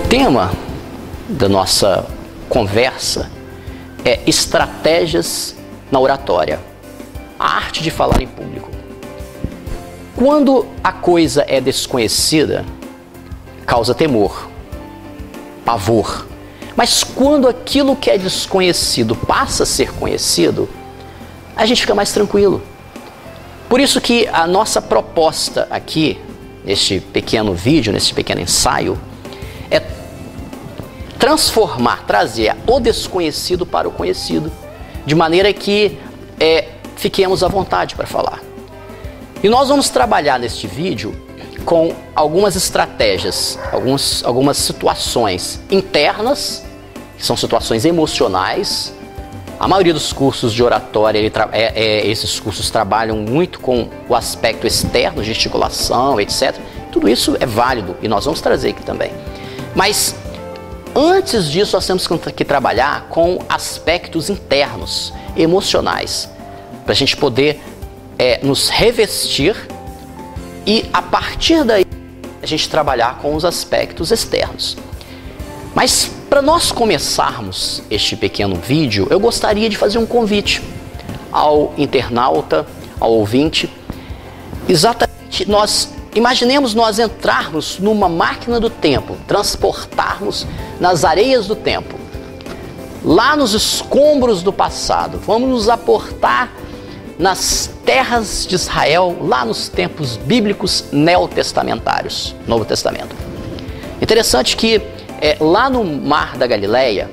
tema da nossa conversa é estratégias na oratória, a arte de falar em público. Quando a coisa é desconhecida, causa temor, pavor. Mas quando aquilo que é desconhecido passa a ser conhecido, a gente fica mais tranquilo. Por isso que a nossa proposta aqui, neste pequeno vídeo, neste pequeno ensaio, é transformar, trazer o desconhecido para o conhecido, de maneira que fiquemos à vontade para falar. E nós vamos trabalhar neste vídeo com algumas estratégias, algumas situações internas, que são situações emocionais. A maioria dos cursos de oratória, esses cursos trabalham muito com o aspecto externo, gesticulação, etc. Tudo isso é válido e nós vamos trazer aqui também. Mas antes disso, nós temos que trabalhar com aspectos internos, emocionais, para a gente poder nos revestir e, a partir daí, a gente trabalhar com os aspectos externos. Mas, para nós começarmos este pequeno vídeo, eu gostaria de fazer um convite ao internauta, ao ouvinte. Exatamente, imaginemos nós entrarmos numa máquina do tempo, transportarmos nas areias do tempo, lá nos escombros do passado. Vamos nos aportar nas terras de Israel, lá nos tempos bíblicos neotestamentários, Novo Testamento. Interessante que lá no Mar da Galileia,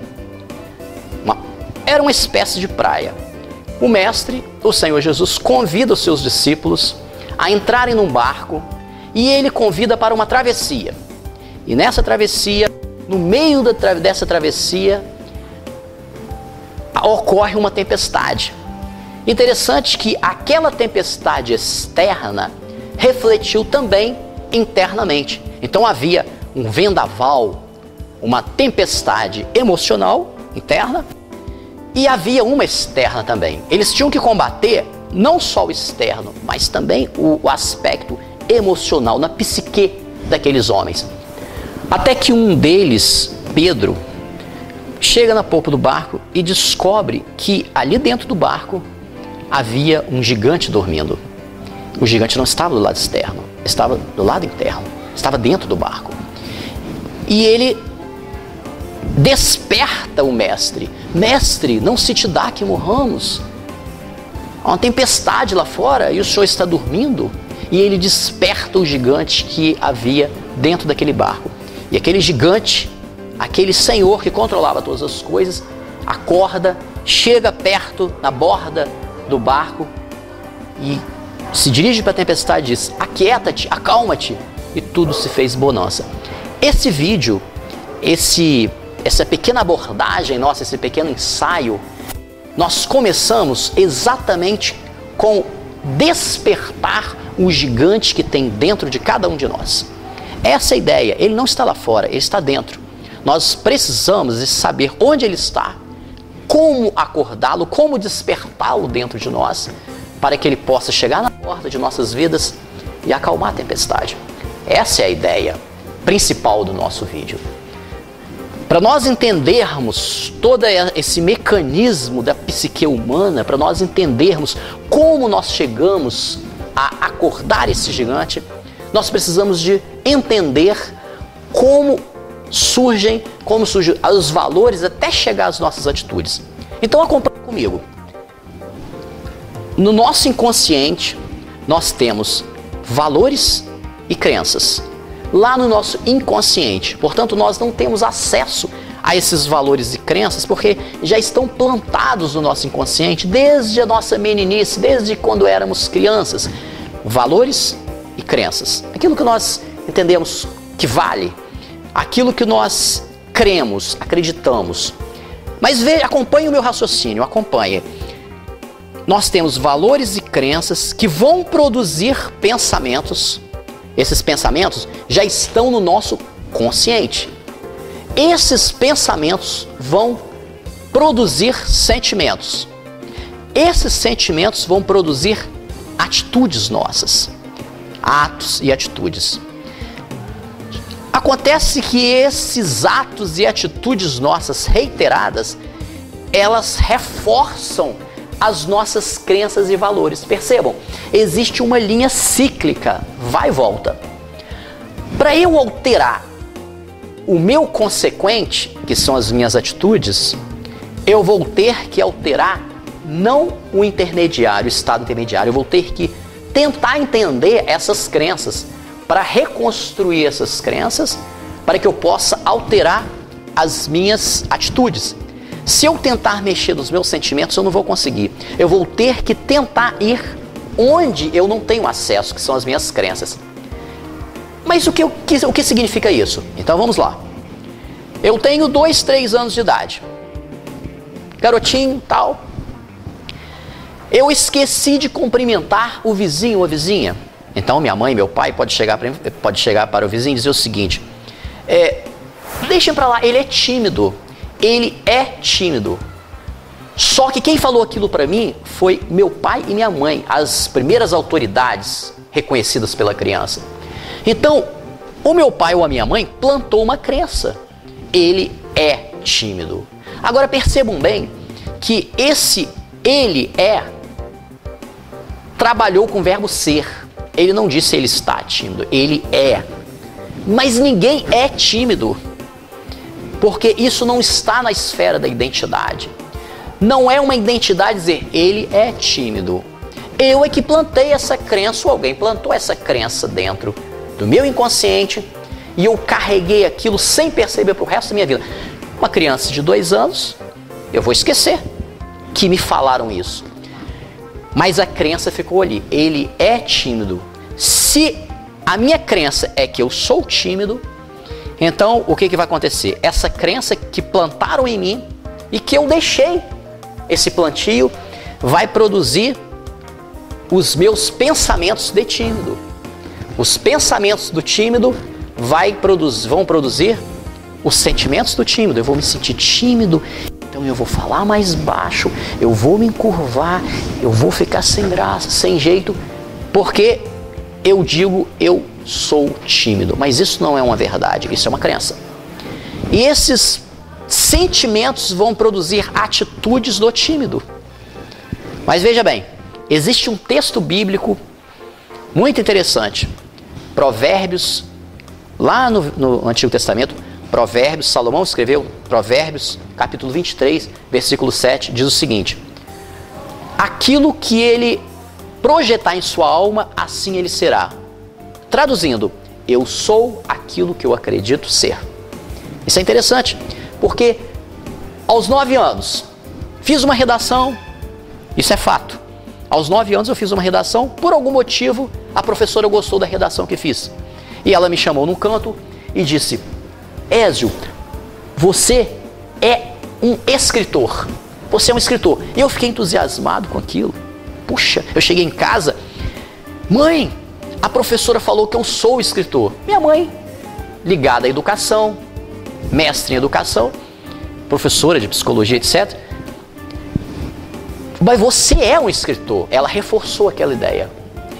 era uma espécie de praia. O mestre, o Senhor Jesus, convida os seus discípulos a entrarem num barco e ele convida para uma travessia. E nessa travessia, no meio dessa travessia, ocorre uma tempestade. Interessante que aquela tempestade externa refletiu também internamente. Então havia um vendaval, uma tempestade emocional interna e havia uma externa também. Eles tinham que combater não só o externo, mas também o aspecto emocional na psique daqueles homens. Até que um deles, Pedro, chega na polpa do barco e descobre que ali dentro do barco havia um gigante dormindo. O gigante não estava do lado externo, estava do lado interno, estava dentro do barco. E ele desperta o mestre. Mestre, não se te dá que morramos. Há uma tempestade lá fora e o senhor está dormindo. E ele desperta o gigante que havia dentro daquele barco. E aquele gigante, aquele senhor que controlava todas as coisas, acorda, chega perto, na borda do barco e se dirige para a tempestade e diz: aquieta-te, acalma-te. E tudo se fez bonança. Esse vídeo, essa pequena abordagem nossa, esse pequeno ensaio, nós começamos exatamente com despertar o gigante que tem dentro de cada um de nós. Essa é a ideia. Ele não está lá fora, ele está dentro. Nós precisamos de saber onde ele está, como acordá-lo, como despertá-lo dentro de nós, para que ele possa chegar na porta de nossas vidas e acalmar a tempestade. Essa é a ideia principal do nosso vídeo. Para nós entendermos todo esse mecanismo da psique humana, para nós entendermos como nós chegamos a acordar esse gigante, nós precisamos de entender como surgem os valores até chegar às nossas atitudes. Então acompanhe comigo. No nosso inconsciente, nós temos valores e crenças. Lá no nosso inconsciente, portanto, nós não temos acesso a esses valores e crenças porque já estão plantados no nosso inconsciente desde a nossa meninice, desde quando éramos crianças. Valores e crenças. Aquilo que nós entendemos que vale, aquilo que nós cremos, acreditamos. Mas acompanhe o meu raciocínio, acompanhe. Nós temos valores e crenças que vão produzir pensamentos. Esses pensamentos já estão no nosso consciente. Esses pensamentos vão produzir sentimentos. Esses sentimentos vão produzir atitudes nossas. Atos e atitudes. Acontece que esses atos e atitudes nossas reiteradas, elas reforçam as nossas crenças e valores. Percebam, existe uma linha cíclica, vai e volta. Para eu alterar o meu consequente, que são as minhas atitudes, eu vou ter que alterar não o intermediário, o estado intermediário, eu vou ter que tentar entender essas crenças para reconstruir essas crenças, para que eu possa alterar as minhas atitudes. Se eu tentar mexer nos meus sentimentos, eu não vou conseguir. Eu vou ter que tentar ir onde eu não tenho acesso, que são as minhas crenças. Mas o que significa isso? Então vamos lá. Eu tenho 2, 3 anos de idade. Garotinho, tal. Eu esqueci de cumprimentar o vizinho ou a vizinha. Então minha mãe, meu pai pode chegar para o vizinho e dizer o seguinte: deixem para lá, ele é tímido. Ele é tímido. Só que quem falou aquilo para mim foi meu pai e minha mãe, as primeiras autoridades reconhecidas pela criança. Então, o meu pai ou a minha mãe plantou uma crença. Ele é tímido. Agora percebam bem que esse ele é trabalhou com o verbo ser. Ele não disse ele está tímido, ele é. Mas ninguém é tímido, porque isso não está na esfera da identidade. Não é uma identidade dizer ele é tímido. Eu é que plantei essa crença, ou alguém plantou essa crença dentro do meu inconsciente e eu carreguei aquilo sem perceber para o resto da minha vida. Uma criança de 2 anos, eu vou esquecer que me falaram isso. Mas a crença ficou ali, ele é tímido. Se a minha crença é que eu sou tímido, então o que vai acontecer? Essa crença que plantaram em mim e que eu deixei esse plantio vai produzir os meus pensamentos de tímido. Os pensamentos do tímido vão produzir os sentimentos do tímido. Eu vou me sentir tímido, então eu vou falar mais baixo, eu vou me encurvar, eu vou ficar sem graça, sem jeito, porque eu digo eu sou tímido. Mas isso não é uma verdade, isso é uma crença. E esses sentimentos vão produzir atitudes do tímido. Mas veja bem, existe um texto bíblico muito interessante. Provérbios, lá no Antigo Testamento, Provérbios, Salomão escreveu Provérbios, capítulo 23, versículo 7, diz o seguinte: aquilo que ele projetar em sua alma, assim ele será. Traduzindo, eu sou aquilo que eu acredito ser. Isso é interessante, porque aos 9 anos, fiz uma redação, isso é fato. Aos 9 anos eu fiz uma redação, por algum motivo a professora gostou da redação que fiz. E ela me chamou num canto e disse: Ézio, você é um escritor. Você é um escritor. E eu fiquei entusiasmado com aquilo. Puxa, eu cheguei em casa, mãe, a professora falou que eu sou escritor. Minha mãe, ligada à educação, mestre em educação, professora de psicologia, etc. Mas você é um escritor. Ela reforçou aquela ideia.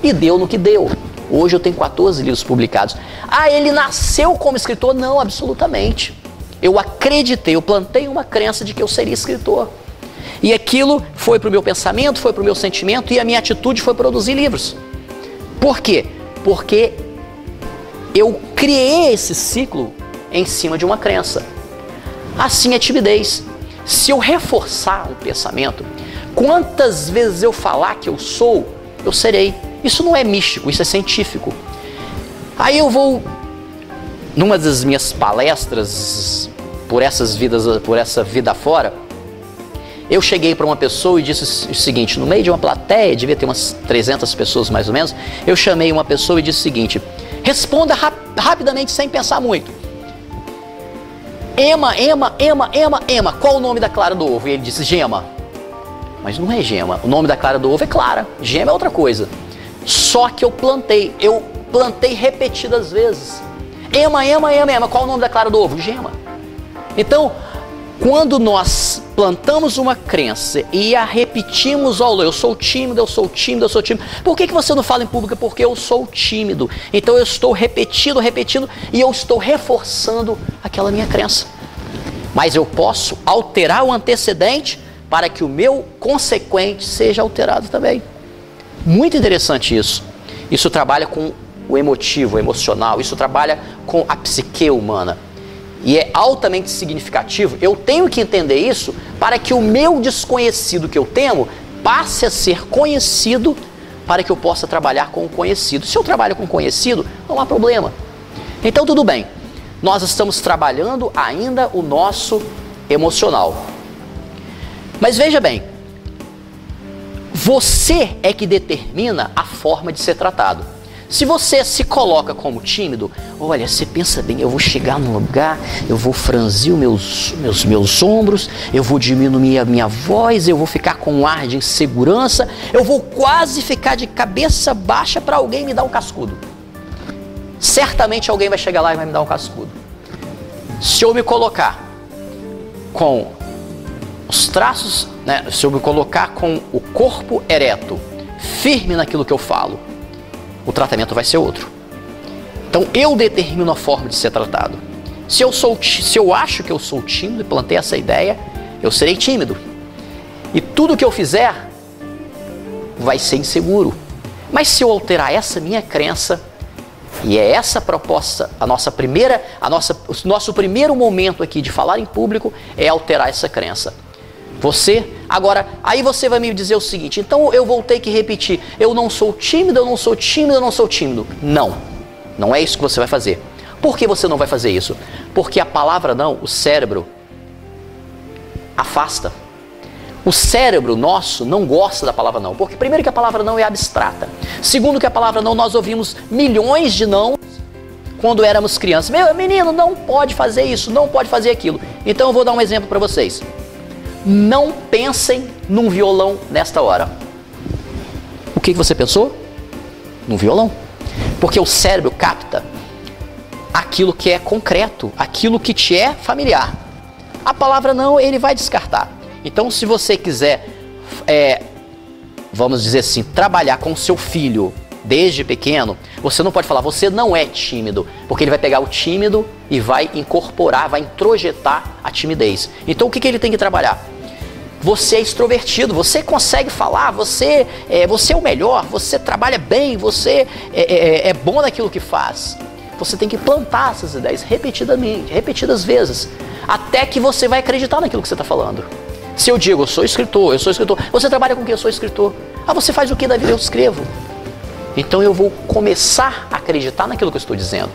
E deu no que deu. Hoje eu tenho 14 livros publicados. Ah, ele nasceu como escritor? Não, absolutamente. Eu acreditei, eu plantei uma crença de que eu seria escritor. E aquilo foi para o meu pensamento, foi para o meu sentimento, e a minha atitude foi produzir livros. Por quê? Porque eu criei esse ciclo em cima de uma crença. Assim é timidez. Se eu reforçar um pensamento, quantas vezes eu falar que eu sou, eu serei. Isso não é místico, isso é científico. Aí eu vou, numa das minhas palestras por essa vida fora, eu cheguei para uma pessoa e disse o seguinte, no meio de uma plateia, devia ter umas 300 pessoas mais ou menos, eu chamei uma pessoa e disse o seguinte: responda rapidamente, sem pensar muito. Ema, qual o nome da clara do ovo? E ele disse Gema. Mas não é Gema, o nome da clara do ovo é Clara, Gema é outra coisa. Só que eu plantei repetidas vezes. Ema, qual o nome da clara do ovo? Gema. Então, quando nós plantamos uma crença e a repetimos ao eu sou tímido, eu sou tímido, eu sou tímido. Por que você não fala em público? Porque eu sou tímido. Então eu estou repetindo e eu estou reforçando aquela minha crença. Mas eu posso alterar o antecedente para que o meu consequente seja alterado também. Muito interessante isso. Isso trabalha com o emotivo, o emocional, isso trabalha com a psique humana. E é altamente significativo. Eu tenho que entender isso para que o meu desconhecido que eu temo passe a ser conhecido, para que eu possa trabalhar com o conhecido. Se eu trabalho com o conhecido, não há problema. Então tudo bem. Nós estamos trabalhando ainda o nosso emocional. Mas veja bem, você é que determina a forma de ser tratado. Se você se coloca como tímido, olha, você pensa bem, eu vou chegar num lugar, eu vou franzir os meus ombros, eu vou diminuir a minha voz, eu vou ficar com um ar de insegurança, eu vou quase ficar de cabeça baixa para alguém me dar um cascudo. Certamente alguém vai chegar lá e vai me dar um cascudo. Se eu me colocar com os traços, né, se eu me colocar com o corpo ereto, firme naquilo que eu falo, o tratamento vai ser outro. Então eu determino a forma de ser tratado. Se eu acho que eu sou tímido e plantei essa ideia, eu serei tímido. E tudo que eu fizer vai ser inseguro. Mas se eu alterar essa minha crença, e é essa a proposta, o nosso primeiro momento aqui de falar em público é alterar essa crença. Aí você vai me dizer o seguinte, então eu vou ter que repetir, eu não sou tímido, eu não sou tímido, eu não sou tímido. Não é isso que você vai fazer. Por que você não vai fazer isso? Porque a palavra não, o cérebro afasta. O cérebro nosso não gosta da palavra não, porque primeiro que a palavra não é abstrata. Segundo que a palavra não, nós ouvimos milhões de não quando éramos crianças. Meu menino, não pode fazer isso, não pode fazer aquilo. Então eu vou dar um exemplo para vocês. Não pensem num violão nesta hora. O que você pensou? Num violão. Porque o cérebro capta aquilo que é concreto, aquilo que te é familiar. A palavra não, ele vai descartar. Então, se você quiser, vamos dizer assim, trabalhar com seu filho desde pequeno, você não pode falar, você não é tímido, porque ele vai pegar o tímido e vai incorporar, vai introjetar a timidez. Então, o que ele tem que trabalhar? Você é extrovertido, você consegue falar, você é o melhor, você trabalha bem, você é bom naquilo que faz. Você tem que plantar essas ideias repetidas vezes, até que você vai acreditar naquilo que você está falando. Se eu digo, eu sou escritor, você trabalha com o que? Eu sou escritor. Ah, você faz o que da vida? Eu escrevo. Então eu vou começar a acreditar naquilo que eu estou dizendo.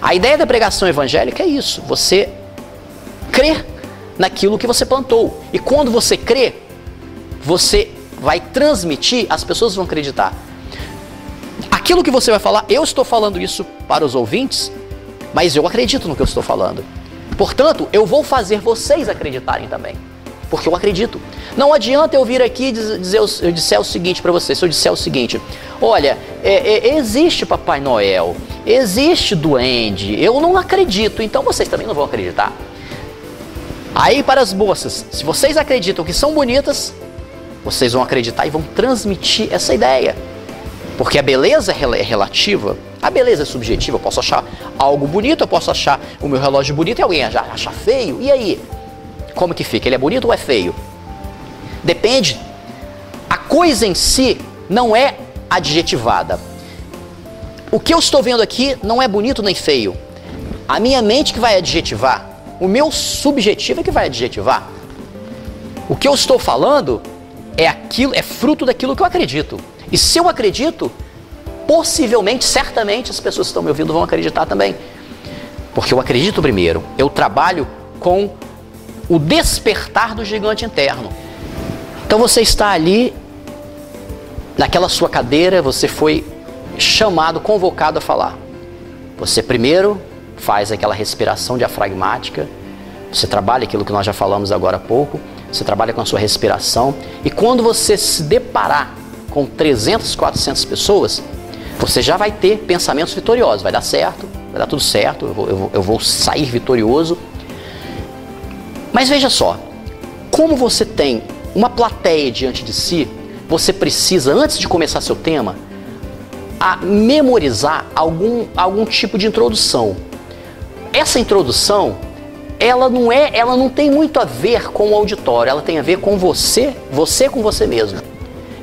A ideia da pregação evangélica é isso, você crer naquilo que você plantou. E quando você crê, você vai transmitir, as pessoas vão acreditar. Aquilo que você vai falar, eu estou falando isso para os ouvintes, mas eu acredito no que eu estou falando. Portanto, eu vou fazer vocês acreditarem também, porque eu acredito. Não adianta eu vir aqui e eu disser o seguinte para vocês, se eu disser o seguinte, olha, existe Papai Noel, existe duende, eu não acredito, então vocês também não vão acreditar. Aí para as moças, se vocês acreditam que são bonitas, vocês vão acreditar e vão transmitir essa ideia. Porque a beleza é relativa, a beleza é subjetiva, eu posso achar algo bonito, eu posso achar o meu relógio bonito e alguém achar feio, e aí? Como que fica? Ele é bonito ou é feio? Depende. A coisa em si não é adjetivada. O que eu estou vendo aqui não é bonito nem feio. A minha mente que vai adjetivar. O meu subjetivo é que vai adjetivar. O que eu estou falando é fruto daquilo que eu acredito. E se eu acredito, possivelmente, certamente as pessoas que estão me ouvindo vão acreditar também. Porque eu acredito primeiro. Eu trabalho com o despertar do gigante interno. Então você está ali, naquela sua cadeira, você foi chamado, convocado a falar. Você primeiro faz aquela respiração diafragmática, você trabalha aquilo que nós já falamos agora há pouco, você trabalha com a sua respiração, e quando você se deparar com 300, 400 pessoas, você já vai ter pensamentos vitoriosos, vai dar certo, vai dar tudo certo, eu vou sair vitorioso. Mas veja só, como você tem uma plateia diante de si, você precisa, antes de começar seu tema, memorizar algum tipo de introdução. Essa introdução, ela não tem muito a ver com o auditório, ela tem a ver com você com você mesmo.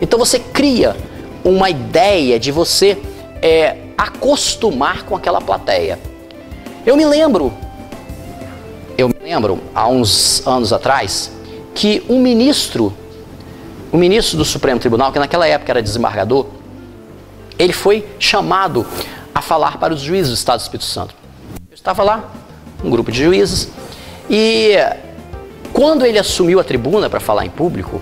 Então você cria uma ideia de você acostumar com aquela plateia. Eu me lembro, há uns anos atrás, que um ministro do Supremo Tribunal, que naquela época era desembargador, ele foi chamado a falar para os juízes do Estado do Espírito Santo. Eu estava lá, um grupo de juízes, e quando ele assumiu a tribuna para falar em público,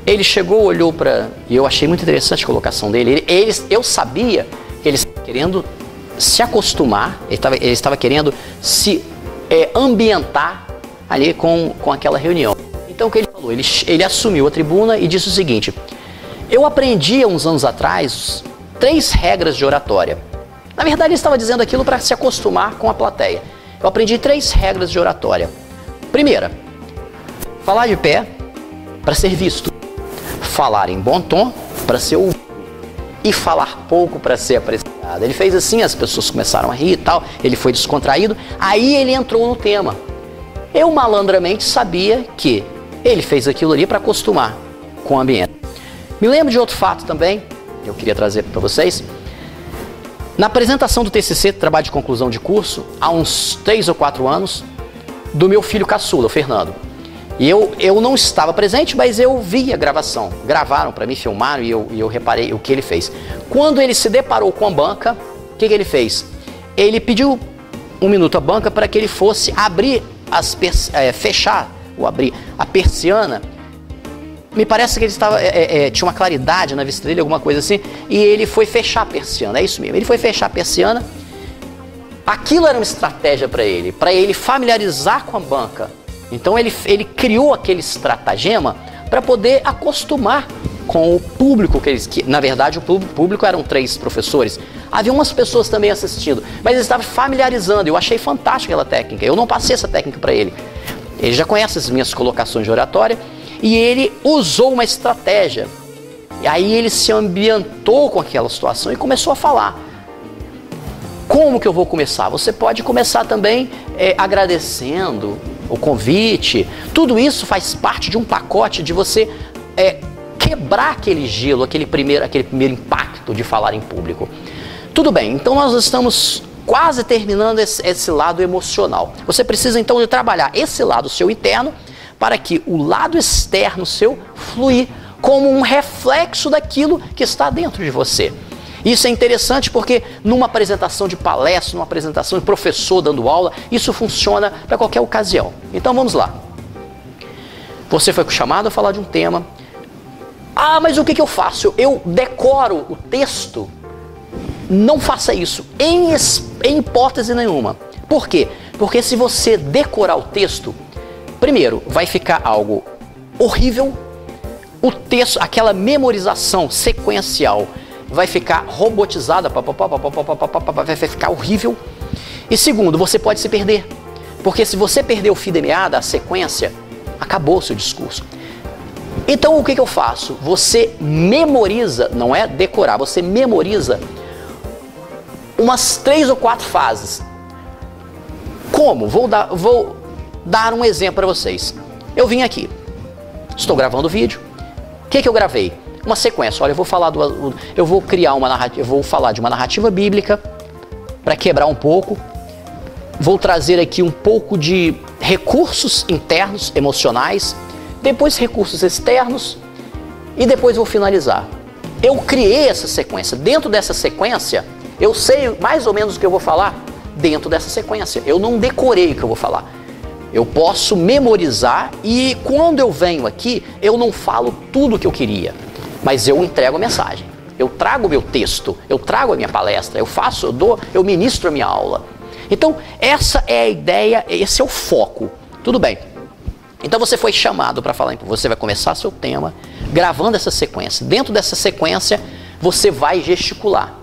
ele chegou, olhou para... E eu achei muito interessante a colocação dele. Eu sabia que ele estava querendo se acostumar, ele estava querendo se ambientar ali com aquela reunião. Então o que ele falou? Ele assumiu a tribuna e disse o seguinte: eu aprendi há uns anos atrás 3 regras de oratória. Na verdade ele estava dizendo aquilo para se acostumar com a plateia. Eu aprendi 3 regras de oratória. Primeira, falar de pé para ser visto, falar em bom tom para ser ouvido e falar pouco para ser apreciado. Ele fez assim, as pessoas começaram a rir e tal, ele foi descontraído, aí ele entrou no tema. Eu malandramente sabia que ele fez aquilo ali para acostumar com o ambiente. Me lembro de outro fato também, que eu queria trazer para vocês. Na apresentação do TCC, trabalho de conclusão de curso, há uns 3 ou 4 anos, do meu filho caçula, o Fernando. E eu não estava presente, mas eu vi a gravação. Gravaram para mim, filmaram e eu reparei o que ele fez. Quando ele se deparou com a banca, o que ele fez? Ele pediu 1 minuto a banca para que ele fosse abrir fechar ou abrir a persiana. Me parece que ele tinha uma claridade na vista dele, alguma coisa assim, e ele foi fechar a persiana, é isso mesmo. Ele foi fechar a persiana. Aquilo era uma estratégia para ele familiarizar com a banca. Então ele criou aquele estratagema para poder acostumar com o público, na verdade o público eram 3 professores. Havia umas pessoas também assistindo, mas ele estava familiarizando. Eu achei fantástica aquela técnica, eu não passei essa técnica para ele. Ele já conhece as minhas colocações de oratória e ele usou uma estratégia. E aí ele se ambientou com aquela situação e começou a falar. Como que eu vou começar? Você pode começar também agradecendo o convite. Tudo isso faz parte de um pacote de você quebrar aquele gelo, aquele primeiro impacto de falar em público. Tudo bem, então nós estamos quase terminando esse lado emocional. Você precisa então de trabalhar esse lado seu interno para que o lado externo seu fluir como um reflexo daquilo que está dentro de você. Isso é interessante porque numa apresentação de palestra, numa apresentação de professor dando aula, isso funciona para qualquer ocasião. Então vamos lá. Você foi chamado a falar de um tema. Ah, mas o que eu faço? Eu decoro o texto? Não faça isso, em hipótese nenhuma. Por quê? Porque se você decorar o texto, primeiro, vai ficar algo horrível. O texto, aquela memorização sequencial, vai ficar robotizada, vai ficar horrível. E segundo, você pode se perder. Porque se você perder o fio da meada, a sequência, acabou o seu discurso. Então o que eu faço? Você memoriza, não é decorar, você memoriza umas 3 ou 4 fases. Como? Vou dar um exemplo para vocês. Eu vim aqui, estou gravando o vídeo. O que eu gravei? Uma sequência. Olha, eu vou criar uma narrativa, eu vou falar de uma narrativa bíblica para quebrar um pouco. Vou trazer aqui um pouco de recursos internos, emocionais, depois recursos externos e depois vou finalizar. Eu criei essa sequência. Dentro dessa sequência, eu sei mais ou menos o que eu vou falar dentro dessa sequência. Eu não decorei o que eu vou falar. Eu posso memorizar e quando eu venho aqui, eu não falo tudo o que eu queria, mas eu entrego a mensagem. Eu trago o meu texto, eu trago a minha palestra, eu ministro a minha aula. Então, essa é a ideia, esse é o foco. Tudo bem. Então você foi chamado para falar, você vai começar seu tema, gravando essa sequência. Dentro dessa sequência, você vai gesticular.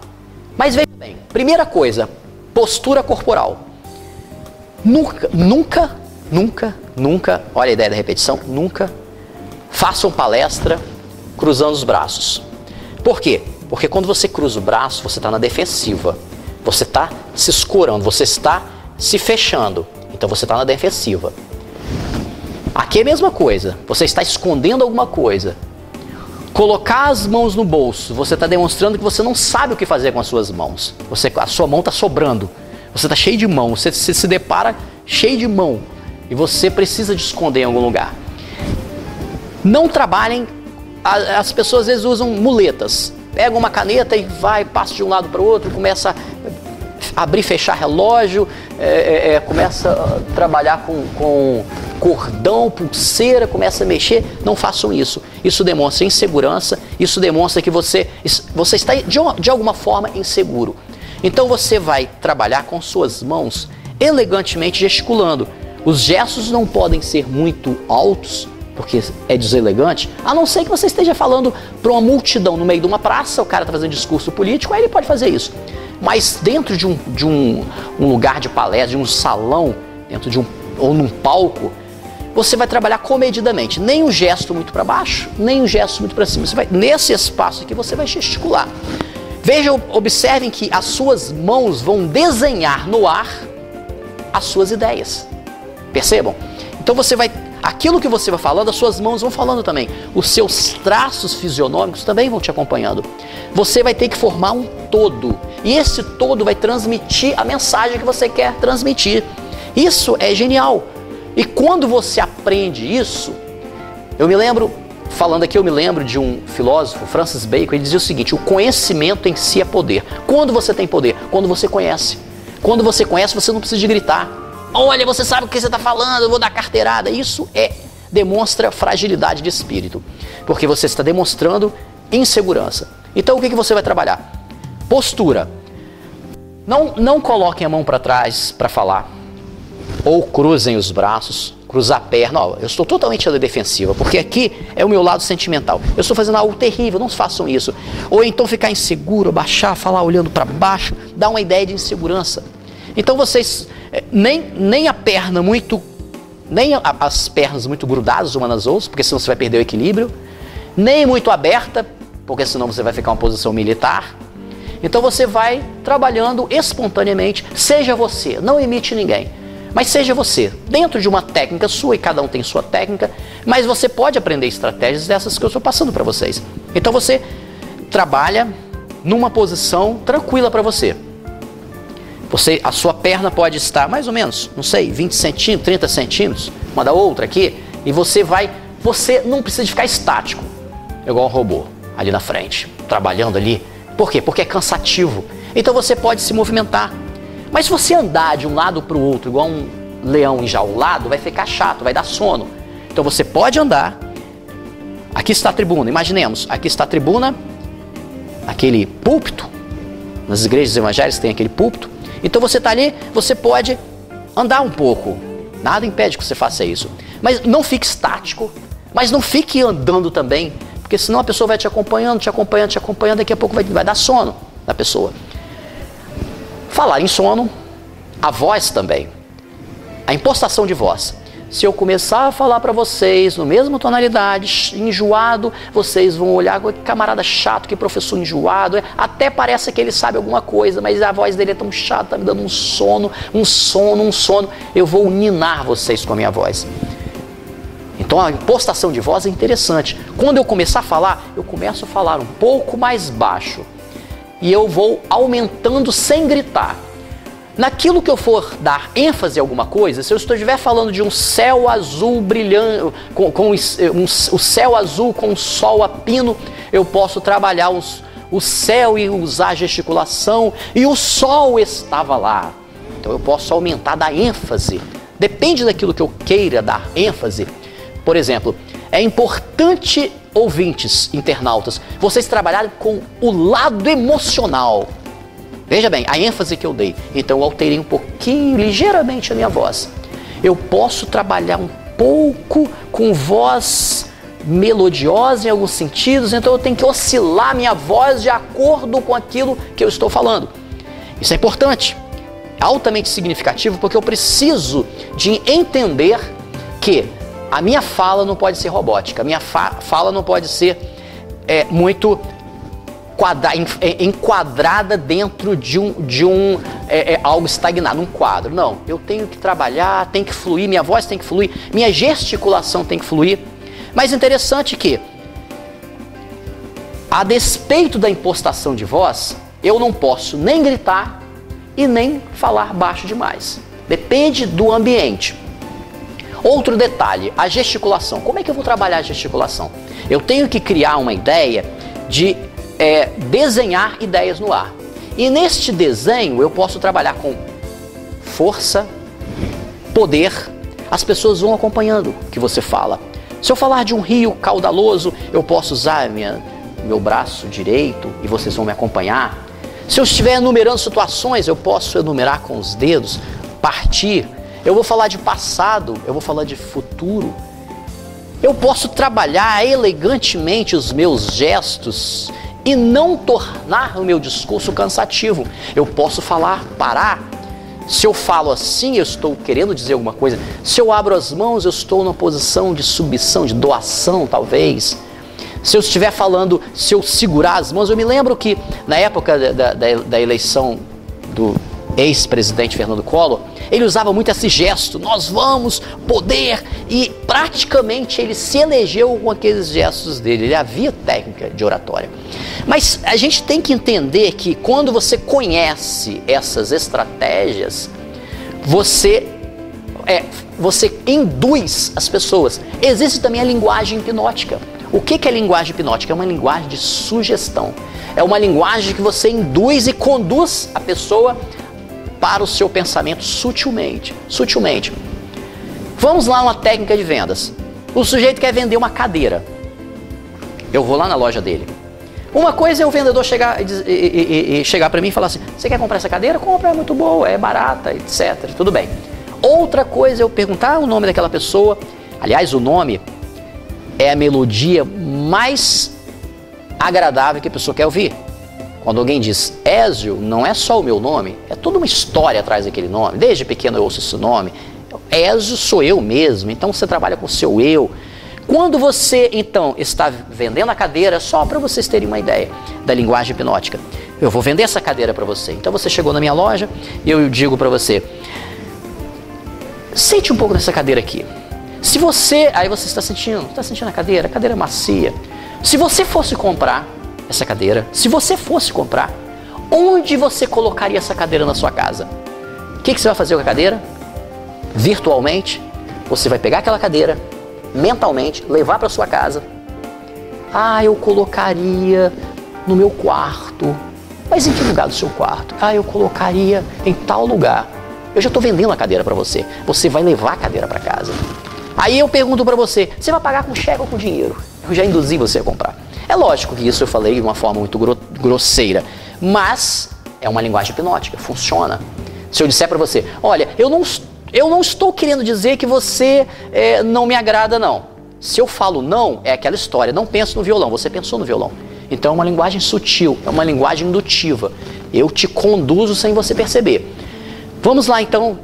Mas veja bem, primeira coisa, postura corporal. Nunca, olha a ideia da repetição, nunca façam palestra cruzando os braços. Por quê? Porque quando você cruza o braço, você está na defensiva. Você está se escorando, você está se fechando. Então você está na defensiva. Aqui é a mesma coisa. Você está escondendo alguma coisa. Colocar as mãos no bolso, você está demonstrando que você não sabe o que fazer com as suas mãos. A sua mão está sobrando. Você está cheio de mão. Você se depara cheio de mão. E você precisa de esconder em algum lugar. Não trabalhem. As pessoas às vezes usam muletas. Pega uma caneta e vai, passa de um lado para o outro, começa a abrir e fechar relógio, começa a trabalhar com cordão, pulseira, começa a mexer. Não façam isso. Isso demonstra insegurança, isso demonstra que você está de alguma forma inseguro. Então você vai trabalhar com suas mãos elegantemente gesticulando. Os gestos não podem ser muito altos, porque é deselegante, a não ser que você esteja falando para uma multidão no meio de uma praça, o cara está fazendo discurso político, aí ele pode fazer isso. Mas dentro de um lugar de palestra, de um salão, ou num palco, você vai trabalhar comedidamente. Nem um gesto muito para baixo, nem um gesto muito para cima. Nesse espaço aqui você vai gesticular. Vejam, observem que as suas mãos vão desenhar no ar as suas ideias. Percebam? Então aquilo que você vai falando, as suas mãos vão falando também. Os seus traços fisionômicos também vão te acompanhando. Você vai ter que formar um todo. E esse todo vai transmitir a mensagem que você quer transmitir. Isso é genial. E quando você aprende isso, eu me lembro de um filósofo, Francis Bacon, ele dizia o seguinte: o conhecimento em si é poder. Quando você tem poder? Quando você conhece. Quando você conhece, você não precisa de gritar. Olha, você sabe o que você está falando, eu vou dar carteirada. Isso demonstra fragilidade de espírito, porque você está demonstrando insegurança. Então o que você vai trabalhar? Postura. Não coloquem a mão para trás para falar, ou cruzem os braços, cruzar a perna. Eu estou totalmente na defensiva, porque aqui é o meu lado sentimental. Eu estou fazendo algo terrível, não façam isso. Ou então ficar inseguro, abaixar, falar olhando para baixo, dá uma ideia de insegurança. Então vocês, nem a perna muito, nem as pernas muito grudadas umas nas outras, porque senão você vai perder o equilíbrio, nem muito aberta, porque senão você vai ficar em uma posição militar. Então você vai trabalhando espontaneamente, seja você, não imite ninguém, mas seja você, dentro de uma técnica sua, e cada um tem sua técnica, mas você pode aprender estratégias dessas que eu estou passando para vocês. Então você trabalha numa posição tranquila para você. A sua perna pode estar mais ou menos, não sei, 20 centímetros, 30 centímetros, uma da outra aqui, e você não precisa de ficar estático, igual um robô, ali na frente, trabalhando ali. Por quê? Porque é cansativo. Então você pode se movimentar. Mas se você andar de um lado para o outro, igual um leão enjaulado, vai ficar chato, vai dar sono. Então você pode andar. Aqui está a tribuna, imaginemos, aqui está a tribuna, aquele púlpito, nas igrejas evangélicas tem aquele púlpito. Então você está ali, você pode andar um pouco. Nada impede que você faça isso. Mas não fique estático, mas não fique andando também, porque senão a pessoa vai te acompanhando, daqui a pouco vai dar sono na pessoa. Falar em sono, a voz também. A impostação de voz. Se eu começar a falar para vocês no mesma tonalidade, enjoado, vocês vão olhar, que camarada chato, que professor enjoado. Até parece que ele sabe alguma coisa, mas a voz dele é tão chata, tá me dando um sono. Eu vou ninar vocês com a minha voz. Então a impostação de voz é interessante. Quando eu começar a falar, eu começo a falar um pouco mais baixo. E eu vou aumentando sem gritar. Naquilo que eu for dar ênfase a alguma coisa, se eu estiver falando de um céu azul brilhante, o céu azul com o sol a pino, eu posso trabalhar o céu e usar a gesticulação, e o sol estava lá. Então eu posso aumentar, dar ênfase. Depende daquilo que eu queira dar ênfase. Por exemplo, é importante, ouvintes, internautas, vocês trabalharem com o lado emocional. Veja bem, a ênfase que eu dei. Então eu alterei um pouquinho, ligeiramente a minha voz. Eu posso trabalhar um pouco com voz melodiosa em alguns sentidos, então eu tenho que oscilar minha voz de acordo com aquilo que eu estou falando. Isso é importante, altamente significativo, porque eu preciso de entender que a minha fala não pode ser robótica, a minha fala não pode ser muito enquadrada dentro de algo estagnado, um quadro. Não, eu tenho que trabalhar, tem que fluir, minha voz tem que fluir, minha gesticulação tem que fluir. Mas interessante que, a despeito da impostação de voz, eu não posso nem gritar e nem falar baixo demais. Depende do ambiente. Outro detalhe, a gesticulação. Como é que eu vou trabalhar a gesticulação? Eu tenho que criar uma ideia de desenhar ideias no ar. E neste desenho eu posso trabalhar com força, poder. As pessoas vão acompanhando o que você fala. Se eu falar de um rio caudaloso, eu posso usar meu braço direito e vocês vão me acompanhar. Se eu estiver enumerando situações, eu posso enumerar com os dedos, partir. Eu vou falar de passado, eu vou falar de futuro. Eu posso trabalhar elegantemente os meus gestos e não tornar o meu discurso cansativo. Eu posso parar. Se eu falo assim, eu estou querendo dizer alguma coisa. Se eu abro as mãos, eu estou numa posição de submissão, de doação, talvez. Se eu estiver falando, se eu segurar as mãos, eu me lembro que na época da eleição do ex-presidente Fernando Collor, ele usava muito esse gesto, nós vamos, poder, e praticamente ele se elegeu com aqueles gestos dele, ele havia técnica de oratória. Mas a gente tem que entender que quando você conhece essas estratégias, você induz as pessoas. Existe também a linguagem hipnótica. O que é linguagem hipnótica? É uma linguagem de sugestão. É uma linguagem que você induz e conduz a pessoa para o seu pensamento sutilmente. Vamos lá, uma técnica de vendas. O sujeito quer vender uma cadeira. Eu vou lá na loja dele. Uma coisa é o vendedor chegar para mim e falar assim, você quer comprar essa cadeira? Compra, é muito boa, é barata, etc. Tudo bem. Outra coisa é eu perguntar o nome daquela pessoa. Aliás, o nome é a melodia mais agradável que a pessoa quer ouvir. Quando alguém diz Ézio, não é só o meu nome, é toda uma história atrás daquele nome. Desde pequeno eu ouço esse nome. Ézio sou eu mesmo, então você trabalha com o seu eu. Quando você, então, está vendendo a cadeira, só para vocês terem uma ideia da linguagem hipnótica, eu vou vender essa cadeira para você. Então você chegou na minha loja e eu digo para você, sente um pouco nessa cadeira aqui. Se você, aí você está sentindo a cadeira macia. Se você fosse comprar essa cadeira, onde você colocaria essa cadeira na sua casa? O que você vai fazer com a cadeira? Virtualmente, você vai pegar aquela cadeira, mentalmente, levar para sua casa. Eu colocaria no meu quarto. Mas em que lugar do seu quarto? Eu colocaria em tal lugar. Eu já estou vendendo a cadeira para você. Você vai levar a cadeira para casa. Aí eu pergunto para você, você vai pagar com cheque ou com dinheiro? Eu já induzi você a comprar. É lógico que isso eu falei de uma forma muito grosseira, mas é uma linguagem hipnótica, funciona. Se eu disser para você, olha, eu não estou querendo dizer que você não me agrada, não. Se eu falo não, é aquela história, não penso no violão, você pensou no violão. Então é uma linguagem sutil, é uma linguagem indutiva. Eu te conduzo sem você perceber. Vamos lá então,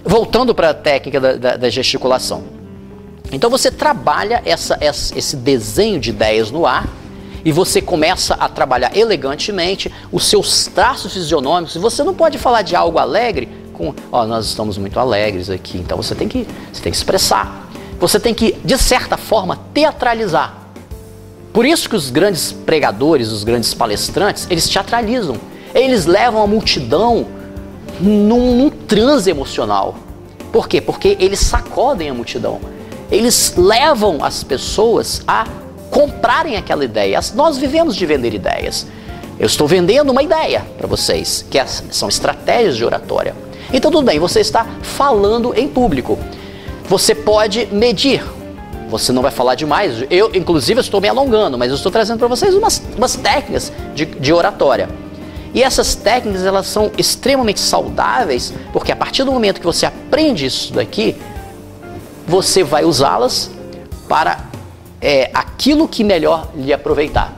voltando para a técnica da gesticulação. Então você trabalha esse desenho de ideias no ar e você começa a trabalhar elegantemente os seus traços fisionômicos. Você não pode falar de algo alegre com, nós estamos muito alegres aqui, então você tem que expressar. Você tem que, de certa forma, teatralizar. Por isso que os grandes pregadores, os grandes palestrantes, eles teatralizam. Eles levam a multidão num transe emocional. Por quê? Porque eles sacodem a multidão. Eles levam as pessoas a comprarem aquela ideia. Nós vivemos de vender ideias. Eu estou vendendo uma ideia para vocês, que são estratégias de oratória. Então tudo bem, você está falando em público. Você pode medir. Você não vai falar demais. Eu, inclusive, estou me alongando, mas eu estou trazendo para vocês umas técnicas de oratória. E essas técnicas, elas são extremamente saudáveis, porque a partir do momento que você aprende isso daqui, você vai usá-las para aquilo que melhor lhe aproveitar.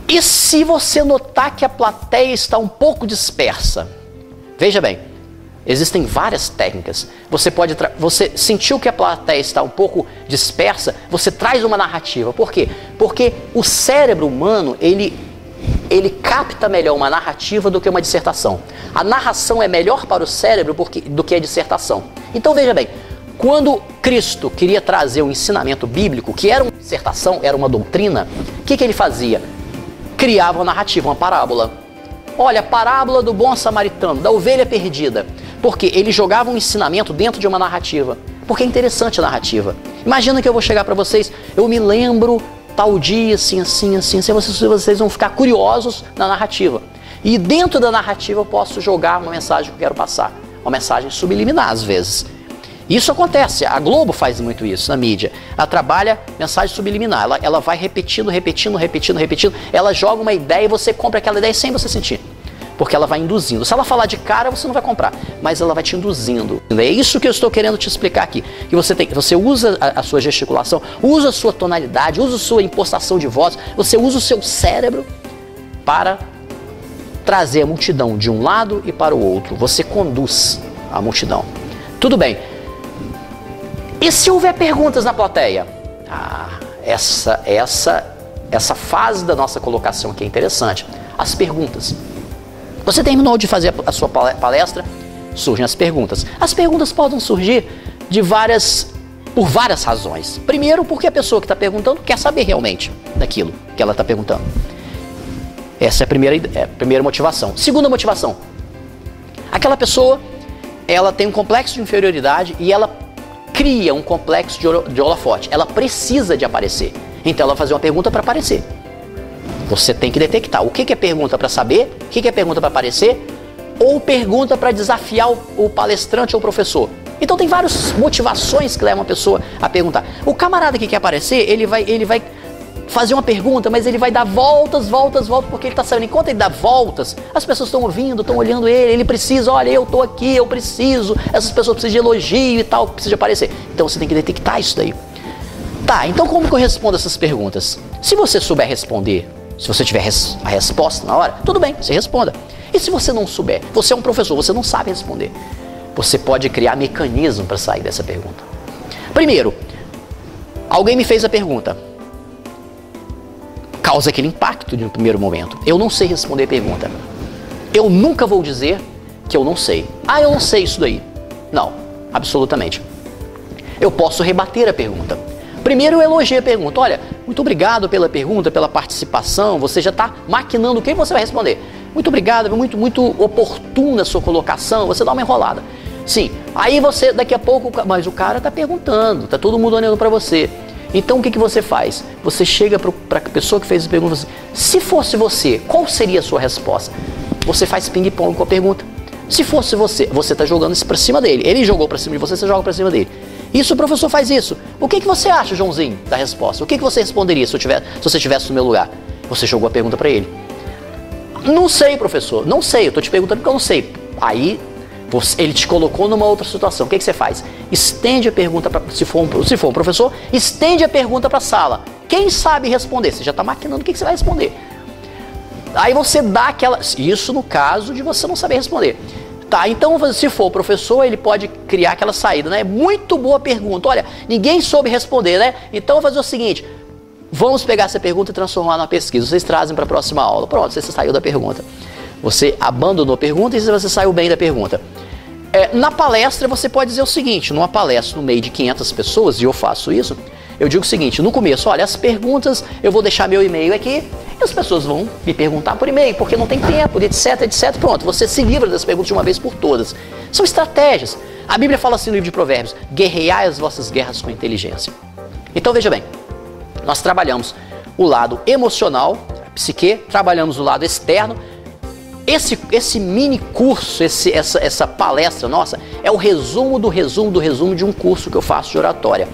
E se você notar que a plateia está um pouco dispersa, veja bem, Existem várias técnicas. Você sentiu que a plateia está um pouco dispersa, você traz uma narrativa. Por quê? Porque o cérebro humano, ele capta melhor uma narrativa do que uma dissertação. A narração é melhor para o cérebro do que a dissertação. Então veja bem, quando Cristo queria trazer um ensinamento bíblico, que era uma dissertação, era uma doutrina, o que ele fazia? Criava uma narrativa, uma parábola. Olha, a parábola do bom samaritano, da ovelha perdida. Porque ele jogava um ensinamento dentro de uma narrativa. Porque é interessante a narrativa. Imagina que eu vou chegar para vocês, eu me lembro tal dia, assim, vocês vão ficar curiosos na narrativa. E dentro da narrativa eu posso jogar uma mensagem que eu quero passar. Uma mensagem subliminar, às vezes. Isso acontece, a Globo faz muito isso na mídia. Ela trabalha mensagem subliminar, ela vai repetindo, ela joga uma ideia e você compra aquela ideia sem você sentir. Porque ela vai induzindo. Se ela falar de cara, você não vai comprar, mas ela vai te induzindo. É isso que eu estou querendo te explicar aqui. Que você usa a sua gesticulação, usa a sua tonalidade, usa a sua impostação de voz, você usa o seu cérebro para trazer a multidão de um lado e para o outro. Você conduz a multidão. Tudo bem. E se houver perguntas na plateia? Essa fase da nossa colocação aqui é interessante. As perguntas. Você terminou de fazer a sua palestra, surgem as perguntas. As perguntas podem surgir por várias razões. Primeiro, porque a pessoa que está perguntando quer saber realmente daquilo que ela está perguntando. Essa é a primeira motivação. Segunda motivação. Aquela pessoa, ela tem um complexo de inferioridade e ela cria um complexo de holofote. Ela precisa de aparecer. Então ela vai fazer uma pergunta para aparecer. Você tem que detectar o que é pergunta para saber, o que é pergunta para aparecer, ou pergunta para desafiar o palestrante ou o professor. Então tem várias motivações que levam a pessoa a perguntar. O camarada que quer aparecer, ele vai fazer uma pergunta, mas ele vai dar voltas, porque ele está sabendo. Enquanto ele dá voltas, as pessoas estão ouvindo, estão olhando ele precisa, olha, eu estou aqui, eu preciso, essas pessoas precisam de elogio e tal, precisa de aparecer. Então você tem que detectar isso daí. Tá, então como que eu respondo essas perguntas? Se você souber responder, se você tiver a resposta na hora, tudo bem, você responda. E se você não souber, você é um professor, você não sabe responder, você pode criar mecanismo para sair dessa pergunta. Primeiro, alguém me fez a pergunta. Causa aquele impacto de um primeiro momento. Eu não sei responder a pergunta. Eu nunca vou dizer que eu não sei. Eu não sei isso daí. Não, absolutamente. Eu posso rebater a pergunta. Primeiro eu elogio a pergunta. Olha, muito obrigado pela pergunta, pela participação. Você já está maquinando o que você vai responder. Muito obrigado, muito oportuna a sua colocação. Você dá uma enrolada. Sim, aí você, daqui a pouco, mas o cara está perguntando, está todo mundo olhando para você. Então o que você faz? Você chega para a pessoa que fez a pergunta e fala assim, se fosse você, qual seria a sua resposta? Você faz ping-pong com a pergunta. Se fosse você, você está jogando isso para cima dele. Ele jogou para cima de você, você joga para cima dele. Isso, o professor faz isso. O que você acha, Joãozinho, da resposta? O que você responderia se você estivesse no meu lugar? Você jogou a pergunta para ele. Não sei, professor, não sei, eu estou te perguntando porque eu não sei. Aí ele te colocou numa outra situação. O que você faz? Estende a pergunta, se for um professor, estende a pergunta para a sala. Quem sabe responder? Você já está maquinando o que você vai responder. Aí você dá aquela... Isso no caso de você não saber responder. Tá, então se for o professor, ele pode criar aquela saída, né? Muito boa pergunta. Olha, ninguém soube responder, né? Então vou fazer o seguinte, vamos pegar essa pergunta e transformar numa pesquisa. Vocês trazem para a próxima aula. Pronto, você saiu da pergunta. Você abandonou a pergunta e você saiu bem da pergunta. Na palestra você pode dizer o seguinte, numa palestra no meio de 500 pessoas, e eu faço isso, eu digo o seguinte, no começo, olha, as perguntas, eu vou deixar meu e-mail aqui, e as pessoas vão me perguntar por e-mail, porque não tem tempo, etc, etc. Pronto, você se livra das perguntas de uma vez por todas. São estratégias. A Bíblia fala assim no livro de Provérbios, guerreai as vossas guerras com inteligência. Então veja bem, nós trabalhamos o lado emocional, a psique, trabalhamos o lado externo. Esse mini curso, essa palestra nossa, é o resumo de um curso que eu faço de oratória.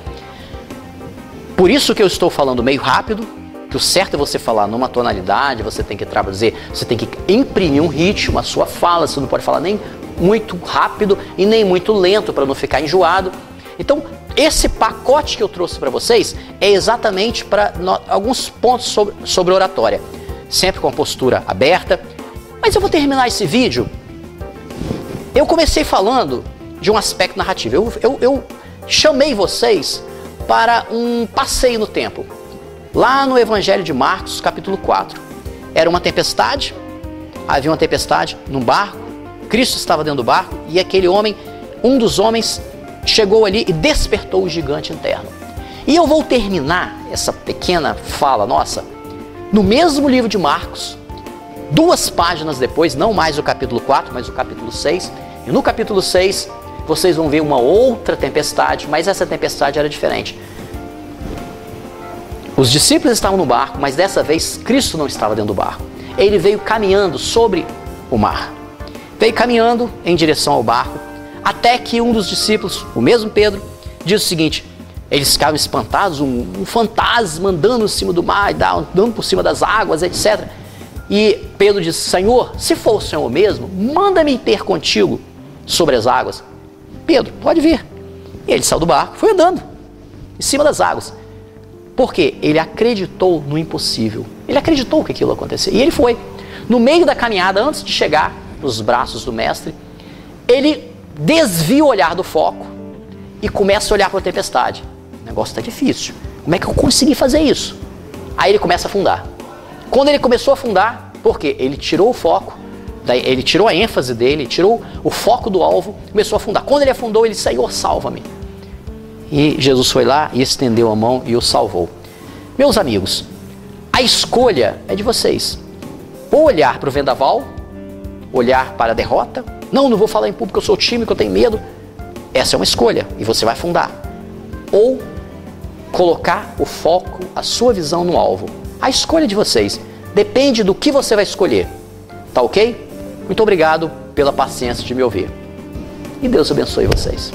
Por isso que eu estou falando meio rápido, que o certo é você falar numa tonalidade, você tem que traduzir, você tem que imprimir um ritmo, a sua fala, você não pode falar nem muito rápido e nem muito lento para não ficar enjoado. Então, esse pacote que eu trouxe para vocês é exatamente para alguns pontos sobre oratória. Sempre com a postura aberta. Mas eu vou terminar esse vídeo Eu comecei falando de um aspecto narrativo. Eu chamei vocês para um passeio no tempo. Lá no Evangelho de Marcos, capítulo 4. Era uma tempestade, havia uma tempestade num barco, Cristo estava dentro do barco e aquele homem, um dos homens, chegou ali e despertou o gigante interno. E eu vou terminar essa pequena fala nossa no mesmo livro de Marcos, 2 páginas depois, não mais o capítulo 4, mas o capítulo 6. E no capítulo 6, vocês vão ver uma outra tempestade, mas essa tempestade era diferente. Os discípulos estavam no barco, mas dessa vez Cristo não estava dentro do barco. Ele veio caminhando sobre o mar. Veio caminhando em direção ao barco, até que um dos discípulos, o mesmo Pedro, diz o seguinte: eles ficaram espantados, um fantasma andando em cima do mar, andando por cima das águas, etc. E Pedro diz: Senhor, se for o Senhor mesmo, manda-me ter contigo sobre as águas. Pedro, pode vir. E ele saiu do barco, foi andando em cima das águas. Por quê? Ele acreditou no impossível. Ele acreditou que aquilo ia acontecer. E ele foi. No meio da caminhada, antes de chegar nos braços do mestre, ele desvia o olhar do foco e começa a olhar para a tempestade. O negócio está difícil. Como é que eu consegui fazer isso? Aí ele começa a afundar. Quando ele começou a afundar, por quê? Ele tirou o foco, ele tirou a ênfase dele, tirou o foco do alvo, começou a afundar. Quando ele afundou, ele: Senhor, salva-me. E Jesus foi lá e estendeu a mão e o salvou. Meus amigos, a escolha é de vocês. Ou olhar para o vendaval, olhar para a derrota. Não vou falar em público, eu sou tímido, eu tenho medo. Essa é uma escolha e você vai afundar. Ou colocar o foco, a sua visão no alvo. A escolha é de vocês. Depende do que você vai escolher. Tá ok? Muito obrigado pela paciência de me ouvir. E Deus abençoe vocês.